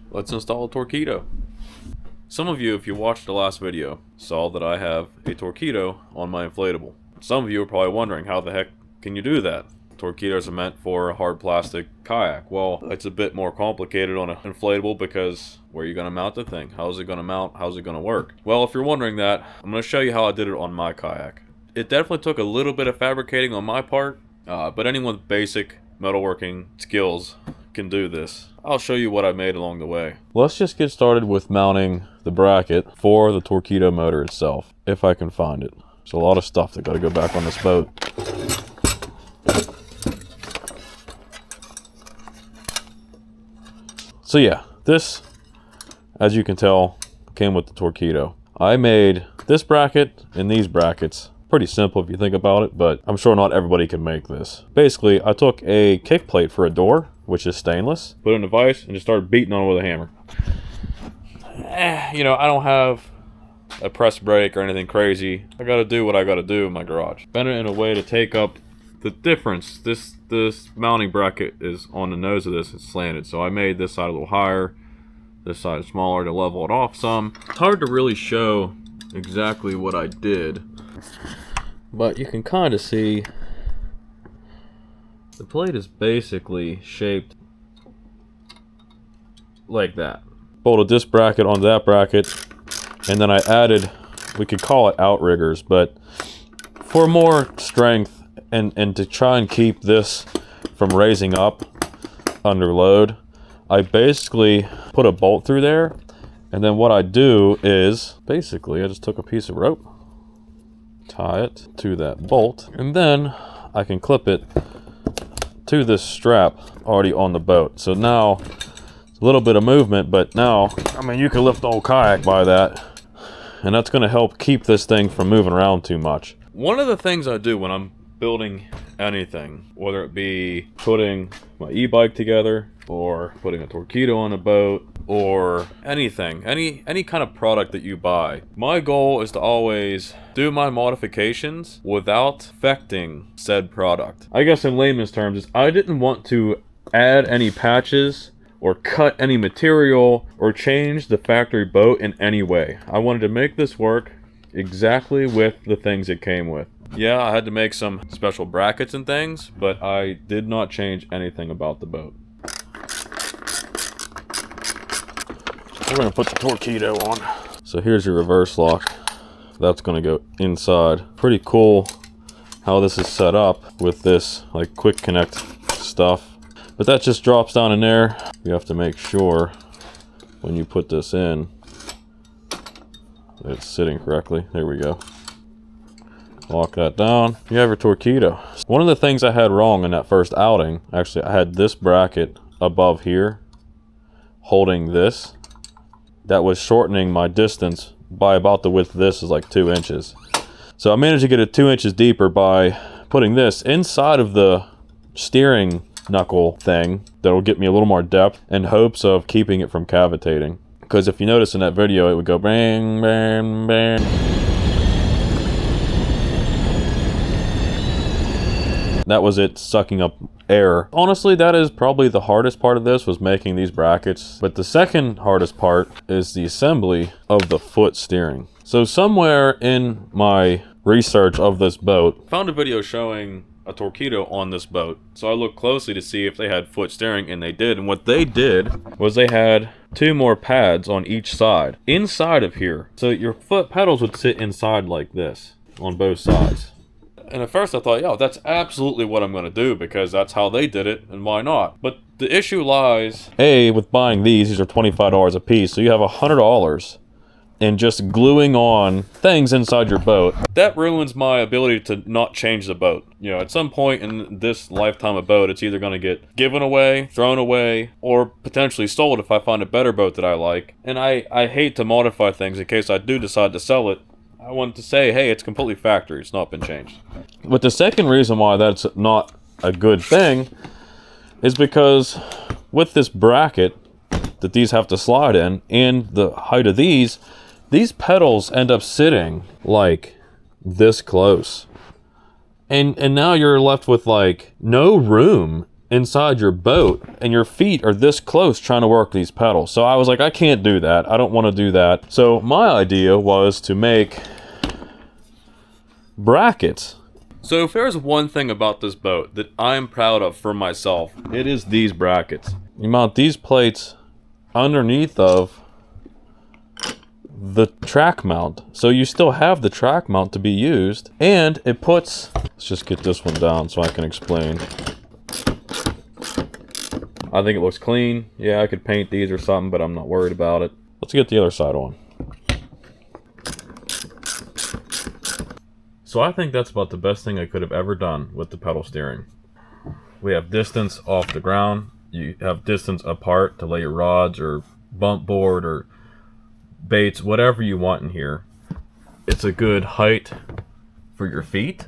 Let's install a TORQEEDO. Some of you, if you watched the last video, saw that I have a TORQEEDO on my inflatable. Some of you are probably wondering, how the heck can you do that? TORQEEDOs are meant for a hard plastic kayak. Well, it's a bit more complicated on an inflatable because where are you going to mount the thing? How's it going to mount? How's it going to work? Well, if you're wondering that, I'm going to show you how I did it on my kayak. It definitely took a little bit of fabricating on my part, but anyone with basic metalworking skills can do this. I'll show you what I made along the way. Let's just get started with mounting the bracket for the TORQEEDO motor itself, if I can find it. There's a lot of stuff that got to go back on this boat. So yeah, this, as you can tell, came with the TORQEEDO. I made this bracket and these brackets. Pretty simple if you think about it, but I'm sure not everybody can make this. Basically, I took a kick plate for a door, which is stainless, put it in a vise, and just started beating on it with a hammer. You know, I don't have a press brake or anything crazy. I gotta do what I gotta do in my garage. Bend it in a way to take up the difference. This mounting bracket is on the nose of this, it's slanted, so I made this side a little higher, this side smaller to level it off some. It's hard to really show exactly what I did, but you can kind of see the plate is basically shaped like that. Bolted this bracket onto that bracket, and then I added, we could call it outriggers, but for more strength and to try and keep this from raising up under load, I basically put a bolt through there, and then what I do is basically I just took a piece of rope, tie it to that bolt, and then I can clip it to this strap already on the boat. So now it's a little bit of movement, but now, I mean, you can lift the whole kayak by that, and that's going to help keep this thing from moving around too much. One of the things I do when I'm building anything, whether it be putting my e-bike together or putting a TORQEEDO on a boat or anything, any kind of product that you buy, my goal is to always do my modifications without affecting said product. I guess in layman's terms is I didn't want to add any patches or cut any material or change the factory boat in any way. I wanted to make this work exactly with the things it came with. Yeah, I had to make some special brackets and things, but I did not change anything about the boat. We're going to put the TORQEEDO on. So here's your reverse lock. That's going to go inside. Pretty cool how this is set up with this like quick connect stuff. But that just drops down in there. You have to make sure when you put this in that it's sitting correctly. There we go. Lock that down. You have your TORQEEDO. One of the things I had wrong in that first outing, actually I had this bracket above here holding this. That was shortening my distance by about the width of this is like 2 inches. So I managed to get it 2 inches deeper by putting this inside of the steering knuckle thing. That'll get me a little more depth in hopes of keeping it from cavitating. Because if you notice in that video, it would go bang, bang, bang. That was it sucking up air. Honestly, that is probably the hardest part of this, was making these brackets. But the second hardest part is the assembly of the foot steering. So somewhere in my research of this boat, found a video showing a TORQEEDO on this boat. So I looked closely to see if they had foot steering, and they did. And what they did was they had 2 more pads on each side, inside of here. So your foot pedals would sit inside like this on both sides. And at first I thought, yeah, that's absolutely what I'm going to do because that's how they did it, and why not? But the issue lies, A, with buying these are $25 a piece, so you have $100 in just gluing on things inside your boat. That ruins my ability to not change the boat. You know, at some point in this lifetime of boat, it's either going to get given away, thrown away, or potentially sold if I find a better boat that I like. And I hate to modify things in case I do decide to sell it. I want to say, hey, it's completely factory. It's not been changed. But the second reason why that's not a good thing is because with this bracket that these have to slide in and the height of these pedals end up sitting like this close. And now you're left with like no room inside your boat and your feet are this close trying to work these pedals. So I was like, I can't do that. I don't want to do that. So my idea was to make brackets. So if there's one thing about this boat that I'm proud of for myself, it is these brackets. You mount these plates underneath of the track mount. So you still have the track mount to be used, and it puts, let's just get this one down so I can explain. I think it looks clean. Yeah, I could paint these or something, but I'm not worried about it. Let's get the other side on. So I think that's about the best thing I could have ever done with the pedal steering. We have distance off the ground. You have distance apart to lay your rods or bump board or baits, whatever you want in here. It's a good height for your feet.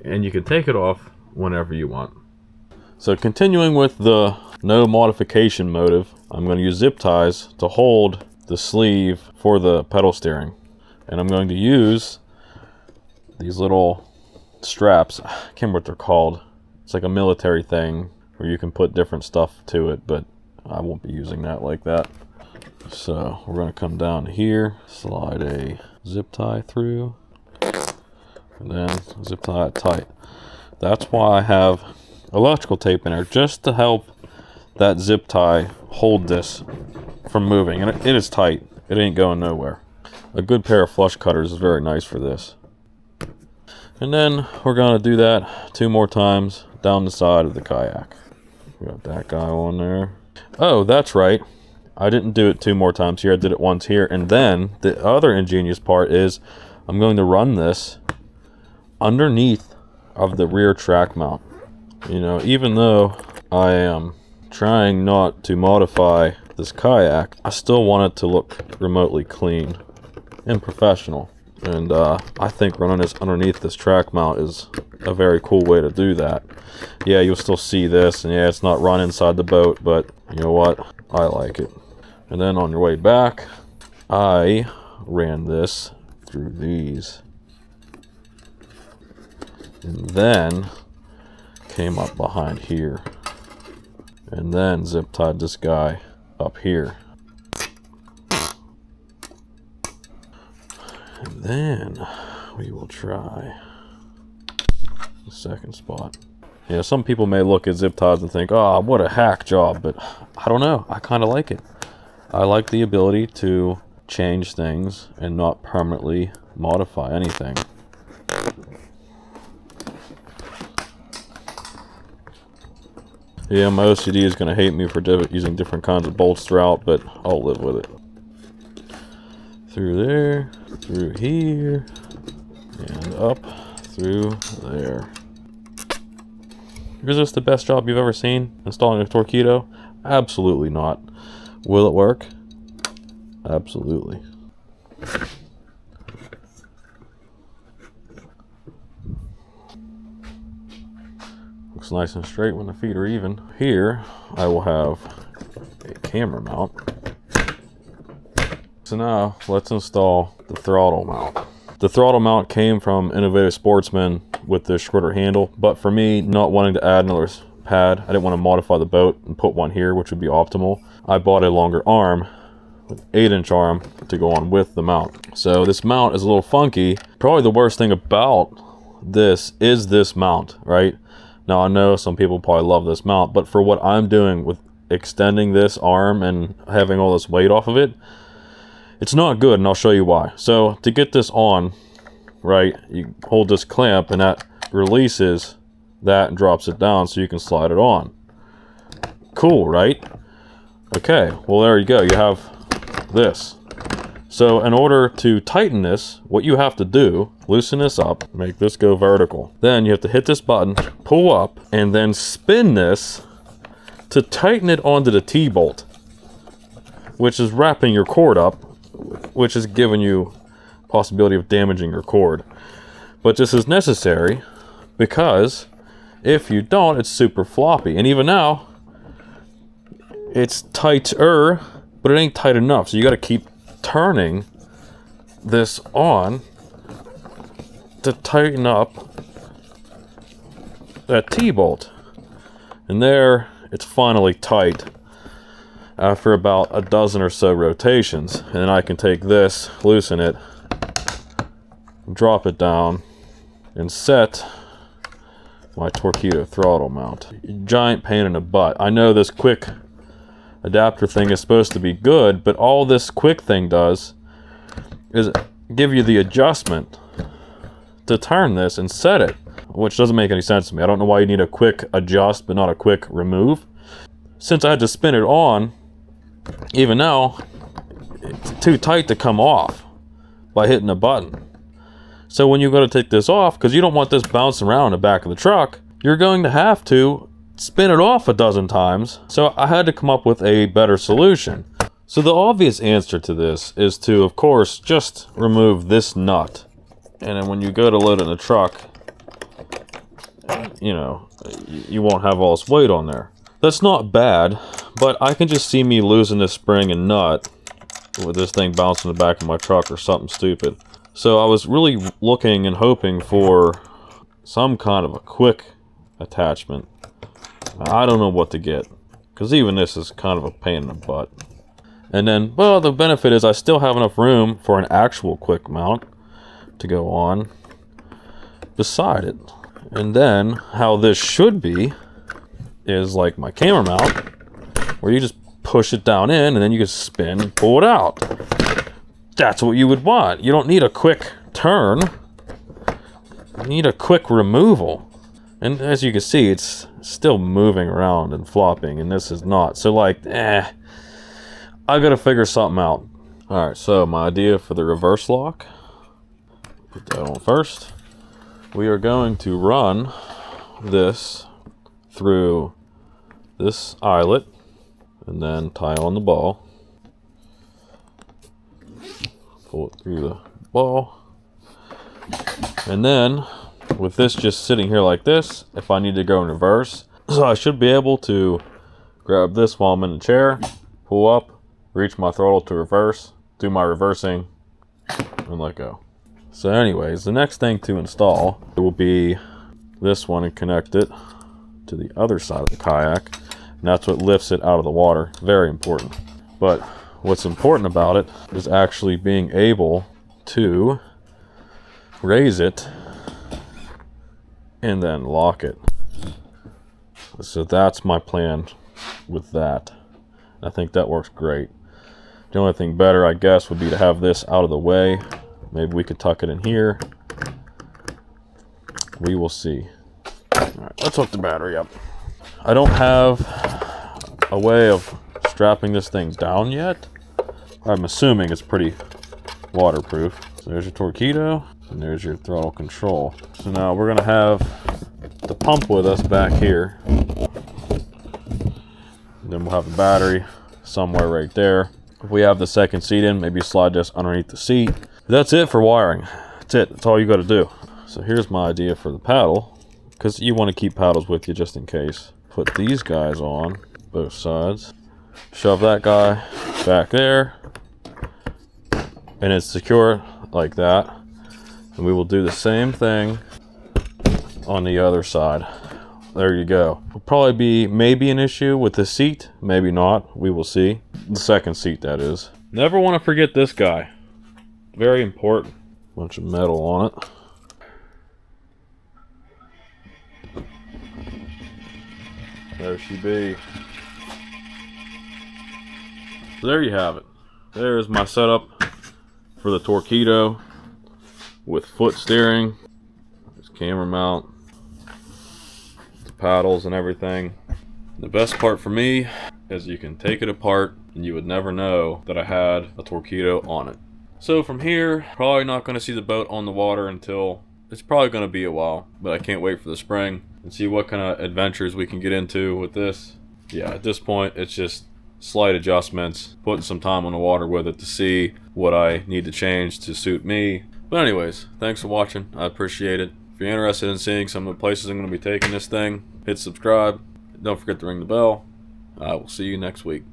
And you can take it off whenever you want. So continuing with the no modification motive, I'm going to use zip ties to hold the sleeve for the pedal steering. And I'm going to use these little straps. I can't remember what they're called. It's like a military thing where you can put different stuff to it, but I won't be using that like that. So we're going to come down here, slide a zip tie through, and then zip tie it tight. That's why I have electrical tape in there, just to help that zip tie hold this from moving. And it is tight. It ain't going nowhere. A good pair of flush cutters is very nice for this. And then we're going to do that 2 more times down the side of the kayak. We got that guy on there. Oh, that's right. I didn't do it 2 more times here. I did it once here. And then the other ingenious part is I'm going to run this underneath of the rear track mount. You know, even though I am trying not to modify this kayak, I still want it to look remotely clean and professional. And I think running this underneath this track mount is a very cool way to do that. Yeah, you'll still see this, and yeah, it's not run inside the boat, but you know what? I like it. And then on your way back, I ran this through these. And then came up behind here. And then zip tied this guy up here. And then we will try the second spot. Yeah, some people may look at zip ties and think, oh, what a hack job, but I don't know. I kind of like it. I like the ability to change things and not permanently modify anything. Yeah, my OCD is going to hate me for using different kinds of bolts throughout, but I'll live with it. Through there, through here, and up through there. Is this the best job you've ever seen installing a TORQEEDO? Absolutely not. Will it work? Absolutely. Looks nice and straight when the feet are even. Here, I will have a camera mount. So now, let's install the throttle mount. The throttle mount came from Innovative Sportsman with this shorter handle, but for me, not wanting to add another pad, I didn't want to modify the boat and put one here, which would be optimal. I bought a longer arm, an 8-inch arm, to go on with the mount. So this mount is a little funky. Probably the worst thing about this is this mount, right? Now I know some people probably love this mount, but for what I'm doing with extending this arm and having all this weight off of it, it's not good, and I'll show you why. So to get this on, right, you hold this clamp and that releases that and drops it down so you can slide it on. Cool, right? Okay, well there you go, you have this. So in order to tighten this, what you have to do, loosen this up, make this go vertical. Then you have to hit this button, pull up, and then spin this to tighten it onto the T-bolt, which is wrapping your cord up, which is giving you possibility of damaging your cord. But this is necessary because if you don't, it's super floppy. And even now, it's tighter, but it ain't tight enough. So you got to keep turning this on to tighten up that T-bolt. And there, it's finally tight after about a dozen or so rotations. And then I can take this, loosen it, drop it down, and set my TORQEEDO throttle mount. Giant pain in the butt. I know this quick adapter thing is supposed to be good, but all this quick thing does is give you the adjustment to turn this and set it, which doesn't make any sense to me. I don't know why you need a quick adjust but not a quick remove. Since I had to spin it on, even now it's too tight to come off by hitting a button. So when you go to take this off, because you don't want this bouncing around in the back of the truck, you're going to have to spin it off a dozen times. So I had to come up with a better solution. So the obvious answer to this is to, of course, just remove this nut. And then when you go to load it in the truck, you know, you won't have all this weight on there. That's not bad, but I can just see me losing this spring and nut with this thing bouncing in the back of my truck or something stupid. So I was really looking and hoping for some kind of a quick attachment. I don't know what to get, because even this is kind of a pain in the butt. And then, well, the benefit is I still have enough room for an actual quick mount to go on beside it. And then how this should be is like my camera mount, where you just push it down in and then you can spin and pull it out. That's what you would want. You don't need a quick turn. You need a quick removal. And as you can see, it's still moving around and flopping, and this is not. So like, I gotta figure something out. All right, so my idea for the reverse lock, put that on first. We are going to run this through this eyelet and then tie on the ball. Pull it through the ball. And then with this just sitting here like this, if I need to go in reverse, so I should be able to grab this while I'm in the chair, pull up, reach my throttle to reverse, do my reversing, and let go. So anyways, the next thing to install will be this one and connect it to the other side of the kayak. And that's what lifts it out of the water. Very important. But what's important about it is actually being able to raise it and then lock it. So that's my plan with that. I think that works great. The only thing better, I guess, would be to have this out of the way. Maybe we could tuck it in here. We will see. All right, let's hook the battery up. I don't have a way of strapping this thing down yet. I'm assuming it's pretty waterproof. So there's your TORQEEDO, and there's your throttle control. So now we're gonna have the pump with us back here. And then we'll have the battery somewhere right there. If we have the second seat in, maybe slide this underneath the seat. That's it for wiring. That's it. That's all you got to do. So here's my idea for the paddle, because you want to keep paddles with you just in case. Put these guys on both sides. Shove that guy back there, and it's secure like that. And we will do the same thing on the other side. There you go. Will probably be maybe an issue with the seat, maybe not. We will see. The second seat, that is. Never want to forget this guy. Very important. Bunch of metal on it. There she be. There you have it. There's my setup for the TORQEEDO with foot steering. There's camera mount, the paddles and everything. The best part for me is you can take it apart and you would never know that I had a TORQEEDO on it. So from here, probably not going to see the boat on the water until, it's probably going to be a while, but I can't wait for the spring and see what kind of adventures we can get into with this. Yeah, at this point, it's just slight adjustments, putting some time on the water with it to see what I need to change to suit me. But anyways, thanks for watching. I appreciate it. If you're interested in seeing some of the places I'm going to be taking this thing, hit subscribe. Don't forget to ring the bell. I will see you next week.